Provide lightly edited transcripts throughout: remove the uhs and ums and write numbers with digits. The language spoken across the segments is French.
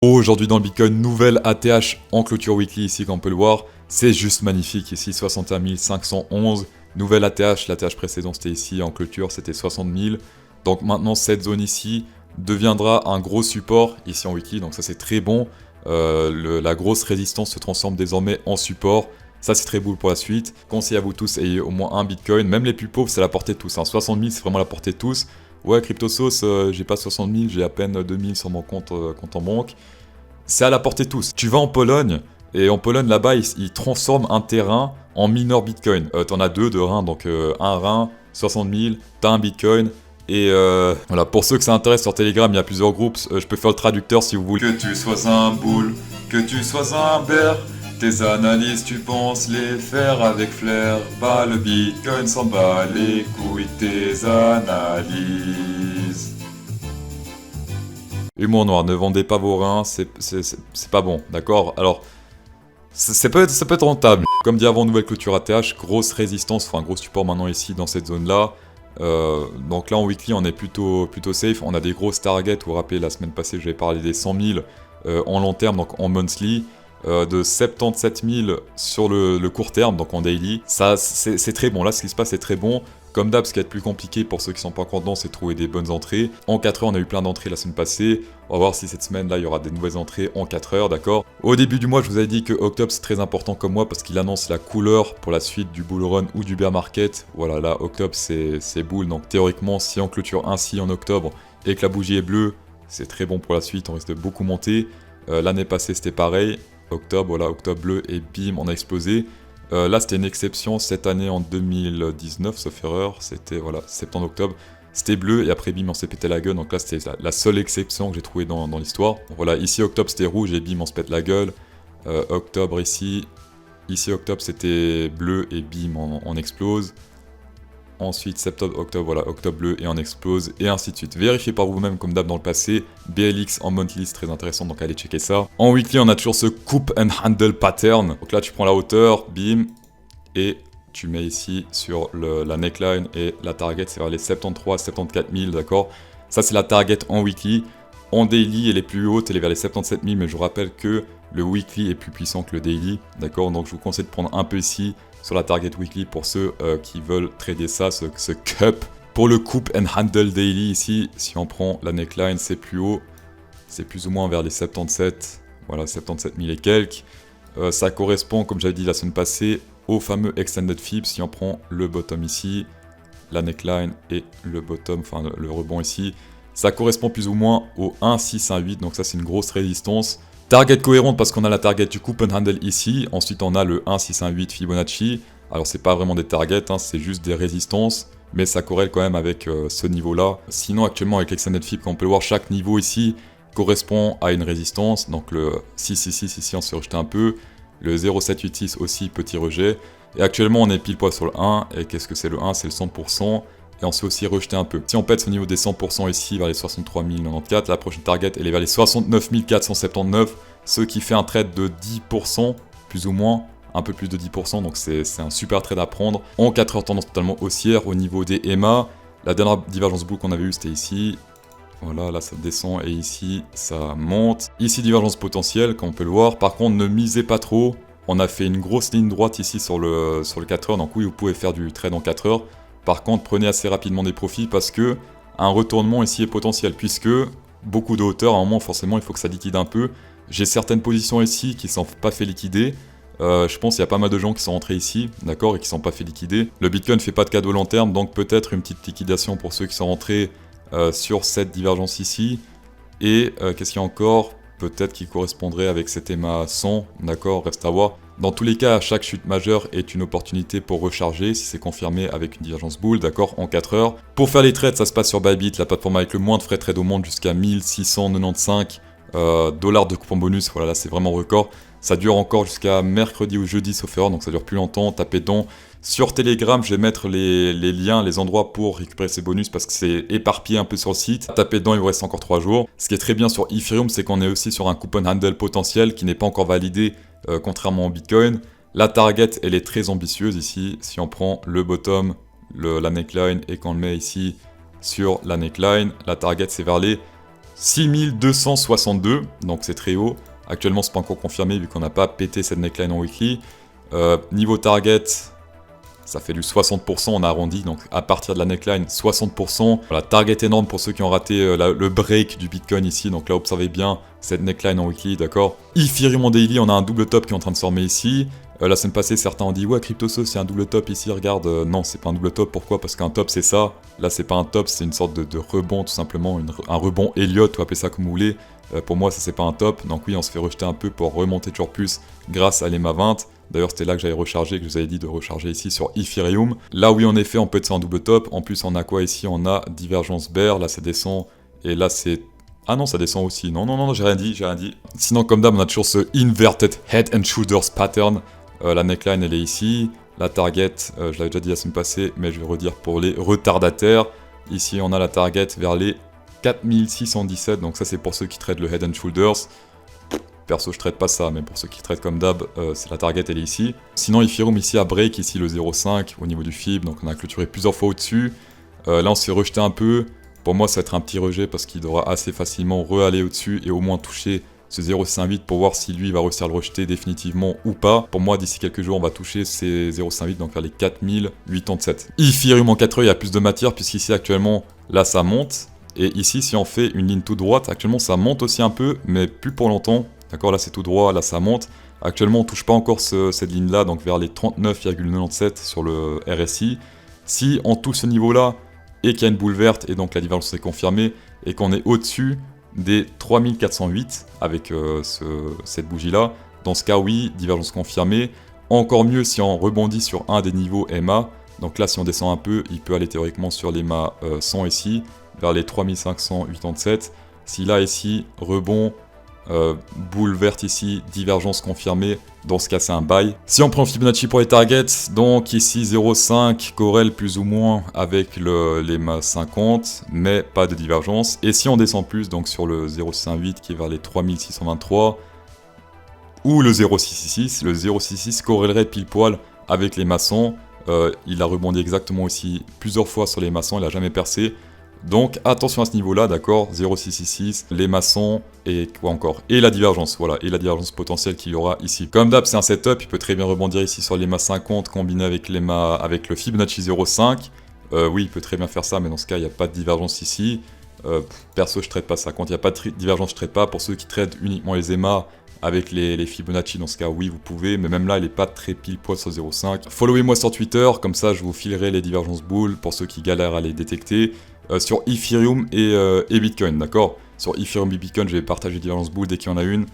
Aujourd'hui dans le Bitcoin, nouvelle ATH en clôture weekly ici comme on peut le voir. C'est juste magnifique ici, 61 511. Nouvelle ATH, l'ATH précédente c'était ici en clôture, c'était 60 000. Donc maintenant cette zone ici deviendra un gros support ici en weekly, donc ça c'est très bon. La grosse résistance se transforme désormais en support. Ça c'est très cool pour la suite. Conseil à vous tous, ayez au moins un Bitcoin. Même les plus pauvres c'est la portée de tous. 60 000 c'est vraiment la portée de tous. Ouais, CryptoSauce, j'ai pas 60 000, j'ai à peine 2 000 sur mon compte en banque. C'est à la portée de tous. Tu vas en Pologne, et en Pologne là-bas, ils transforment un terrain en mineur Bitcoin. T'en as deux de reins, donc un rein, 60 000, t'as un Bitcoin. Et voilà, pour ceux que ça intéresse sur Telegram, il y a plusieurs groupes. Je peux faire le traducteur si vous voulez. Que tu sois un boule, que tu sois un bear, tes analyses, tu penses les faire avec flair. Bah, le Bitcoin s'en bat les couilles, tes analyses. Humour noir, ne vendez pas vos reins, c'est pas bon, d'accord? Alors, ça peut être rentable. Comme dit avant, nouvelle clôture ATH, grosse résistance, enfin gros support maintenant ici dans cette zone-là. Donc là en weekly on est plutôt safe, on a des grosses targets, vous vous rappelez la semaine passée j'avais parlé des 100 000 en long terme, donc en monthly. De 77 000 sur le court terme, donc en daily. Ça, c'est très bon. Là, ce qui se passe, c'est très bon. Comme d'hab, ce qui est plus compliqué pour ceux qui sont pas encore dedans, c'est de trouver des bonnes entrées. En 4 heures, on a eu plein d'entrées la semaine passée. On va voir si cette semaine-là, il y aura des nouvelles entrées en 4 heures, d'accord? Au début du mois, je vous avais dit que octobre, c'est très important comme mois parce qu'il annonce la couleur pour la suite du bull run ou du bear market. Voilà, là, octobre, c'est bull. Donc théoriquement, si on clôture ainsi en octobre et que la bougie est bleue, c'est très bon pour la suite. On risque de beaucoup monter. L'année passée, c'était pareil. Octobre, voilà, octobre bleu et bim, on a explosé. Là, c'était une exception cette année en 2019, sauf erreur. C'était, voilà, septembre-octobre. C'était bleu et après bim, on s'est pété la gueule. Donc là, c'était la seule exception que j'ai trouvée dans l'histoire. Voilà, ici, octobre, c'était rouge et bim, on se pète la gueule. Octobre ici. Ici, octobre, c'était bleu et bim, on explose. Ensuite, septembre, octobre, voilà, octobre bleu et on explose, et ainsi de suite. Vérifiez par vous-même comme d'hab dans le passé. BLX en monthly, c'est très intéressant, donc allez checker ça. En weekly, on a toujours ce coupe and handle pattern. Donc là, tu prends la hauteur, bim, et tu mets ici sur la neckline, et la target, c'est vers les 73 74 000, d'accord? Ça, c'est la target en weekly. En daily, elle est plus haute, elle est vers les 77 000, mais je vous rappelle que le weekly est plus puissant que le daily, d'accord? Donc je vous conseille de prendre un peu ici, sur la target weekly pour ceux qui veulent trader ça, ce cup. Pour le coupe and handle daily ici, si on prend la neckline, c'est plus haut, c'est plus ou moins vers les 77, voilà 77 000 et quelques. Ça correspond, comme j'avais dit la semaine passée, au fameux extended fib. Si on prend le bottom ici, la neckline et le bottom, enfin le rebond ici, ça correspond plus ou moins au 1,618, donc ça c'est une grosse résistance. Target cohérente parce qu'on a la target du coupe and handle ici, ensuite on a le 1,618 Fibonacci. Alors c'est pas vraiment des targets, hein, c'est juste des résistances, mais ça corrèle quand même avec ce niveau-là. Sinon actuellement avec l'extended fib, comme on peut le voir, chaque niveau ici correspond à une résistance. Donc le 666 ici on se fait rejeter un peu, le 0,786 aussi petit rejet. Et actuellement on est pile poil sur le 1, et qu'est-ce que c'est le 1? C'est le 100%. Et on se fait aussi rejeter un peu. Si on pète ce niveau des 100% ici, vers les 63 094, la prochaine target, elle est vers les 69 479, ce qui fait un trade de 10%, plus ou moins, un peu plus de 10%, donc c'est un super trade à prendre. En 4 heures, tendance totalement haussière au niveau des EMA. La dernière divergence bull qu'on avait eue, c'était ici. Voilà, là ça descend et ici ça monte. Ici, divergence potentielle, comme on peut le voir. Par contre, ne misez pas trop. On a fait une grosse ligne droite ici sur le 4 heures, donc oui, vous pouvez faire du trade en 4 heures. Par contre, prenez assez rapidement des profits parce que un retournement ici est potentiel, puisque beaucoup de hauteur, à un moment, forcément, il faut que ça liquide un peu. J'ai certaines positions ici qui ne sont pas fait liquider. Je pense qu'il y a pas mal de gens qui sont rentrés ici, d'accord, et qui ne sont pas fait liquider. Le Bitcoin ne fait pas de cadeau long terme, donc peut-être une petite liquidation pour ceux qui sont rentrés sur cette divergence ici. Et qu'est-ce qu'il y a encore? Peut-être qu'il correspondrait avec cet EMA 100, d'accord, reste à voir. Dans tous les cas, chaque chute majeure est une opportunité pour recharger si c'est confirmé avec une divergence bull, d'accord, en 4 heures. Pour faire les trades, ça se passe sur Bybit, la plateforme avec le moins de frais de trade au monde, jusqu'à 1695 dollars de coupon bonus. Voilà, là c'est vraiment record. Ça dure encore jusqu'à mercredi ou jeudi sauf erreur, donc ça dure plus longtemps. Tapez dedans. Sur Telegram, je vais mettre les liens, les endroits pour récupérer ces bonus parce que c'est éparpillé un peu sur le site. Tapez dedans, il vous reste encore 3 jours. Ce qui est très bien sur Ethereum, c'est qu'on est aussi sur un coupon handle potentiel qui n'est pas encore validé, contrairement au Bitcoin. La target, elle est très ambitieuse ici. Si on prend le bottom, la neckline, et qu'on le met ici sur la neckline, la target c'est vers les 6262, donc c'est très haut. Actuellement, c'est pas encore confirmé vu qu'on n'a pas pété cette neckline en weekly. Niveau target, ça fait du 60%, on a arrondi, donc à partir de la neckline, 60%. Voilà, target énorme pour ceux qui ont raté le break du Bitcoin ici, donc là, observez bien cette neckline en weekly, d'accord. Ethereum en daily, on a un double top qui est en train de se former ici. La semaine passée, certains ont dit « Ouais, CryptoSauce, c'est un double top ici, regarde. » Non, c'est pas un double top, pourquoi? Parce qu'un top, c'est ça. Là, c'est pas un top, c'est une sorte de rebond, tout simplement, un rebond Elliott, ou appelez ça comme vous voulez. Pour moi, ça, c'est pas un top. Donc oui, on se fait rejeter un peu pour remonter toujours plus grâce à l'EMA 20. D'ailleurs, c'était là que j'avais rechargé, que je vous avais dit de recharger ici sur Ethereum. Là, oui, en effet, on peut être sur un double top. En plus, on a quoi ici? On a divergence bear, là, ça descend. Et là, c'est... Ah non, ça descend aussi. Non, non, non, j'ai rien dit, j'ai rien dit. Sinon, comme d'hab, on a toujours ce inverted head and shoulders pattern. La neckline, elle est ici. La target, je l'avais déjà dit la semaine passée, mais je vais redire pour les retardataires. Ici, on a la target vers les 4617. Donc ça, c'est pour ceux qui traitent le head and shoulders. Perso, je traite pas ça, mais pour ceux qui traitent comme d'hab, c'est la target, elle est ici. Sinon, Ethereum ici a break, ici le 0,5 au niveau du FIB. Donc on a clôturé plusieurs fois au-dessus. Là, on s'est rejeté un peu. Pour moi, ça va être un petit rejet parce qu'il devra assez facilement re-aller au-dessus et au moins toucher ce 0,58 pour voir si lui va réussir à le rejeter définitivement ou pas. Pour moi, d'ici quelques jours, on va toucher ces 0,58, donc vers les 4087. Ethereum en 4 heures, il y a plus de matière puisqu'ici actuellement, là ça monte. Et ici, si on fait une ligne tout droite, actuellement ça monte aussi un peu, mais plus pour longtemps. D'accord, là c'est tout droit, là ça monte. Actuellement, on touche pas encore cette ligne-là, donc vers les 39,97 sur le RSI. Si on touche ce niveau-là et qu'il y a une boule verte et donc la divergence est confirmée et qu'on est au-dessus des 3408 avec cette bougie-là. Dans ce cas, oui, divergence confirmée. Encore mieux si on rebondit sur un des niveaux EMA. Donc là, si on descend un peu, il peut aller théoriquement sur l'EMA 100 ici, vers les 3587. Si là, ici, rebond, boule verte ici, divergence confirmée, dans ce cas c'est un buy. Si on prend Fibonacci pour les targets, donc ici 0,5 corrèle plus ou moins avec l'EMA 50, mais pas de divergence. Et si on descend plus, donc sur le 0,68 qui est vers les 3623, ou le 0,666, le 0,66 corrélerait pile poil avec les maçons. Il a rebondi exactement aussi plusieurs fois sur les maçons, il n'a jamais percé. Donc attention à ce niveau-là, d'accord, 0,666, les maçons et quoi encore? Et la divergence, voilà, et la divergence potentielle qu'il y aura ici. Comme d'hab, c'est un setup, il peut très bien rebondir ici sur l'EMA 50 combiné avec le Fibonacci 0,5. Oui, il peut très bien faire ça, mais dans ce cas, il n'y a pas de divergence ici. Perso, je traite pas ça. Quand il n'y a pas de divergence, je traite pas. Pour ceux qui traitent uniquement les EMA avec les Fibonacci, dans ce cas, oui, vous pouvez, mais même là, il n'est pas très pile poil sur 0,5. Followez-moi sur Twitter, comme ça, je vous filerai les divergences boules pour ceux qui galèrent à les détecter. Sur Ethereum et Bitcoin, d'accord? Sur Ethereum et Bitcoin, je vais partager divergence boule dès qu'il y en a une.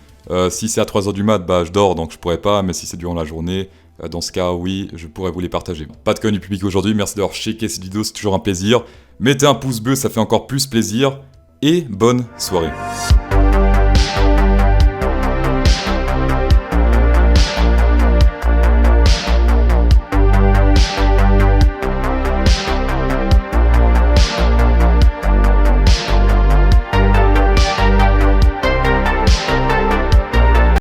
Si c'est à 3h du mat, bah je dors, donc je pourrais pas, mais si c'est durant la journée, dans ce cas, oui, je pourrais vous les partager. Pas de coin du public aujourd'hui, merci d'avoir checké cette vidéo, c'est toujours un plaisir. Mettez un pouce bleu, ça fait encore plus plaisir, et bonne soirée.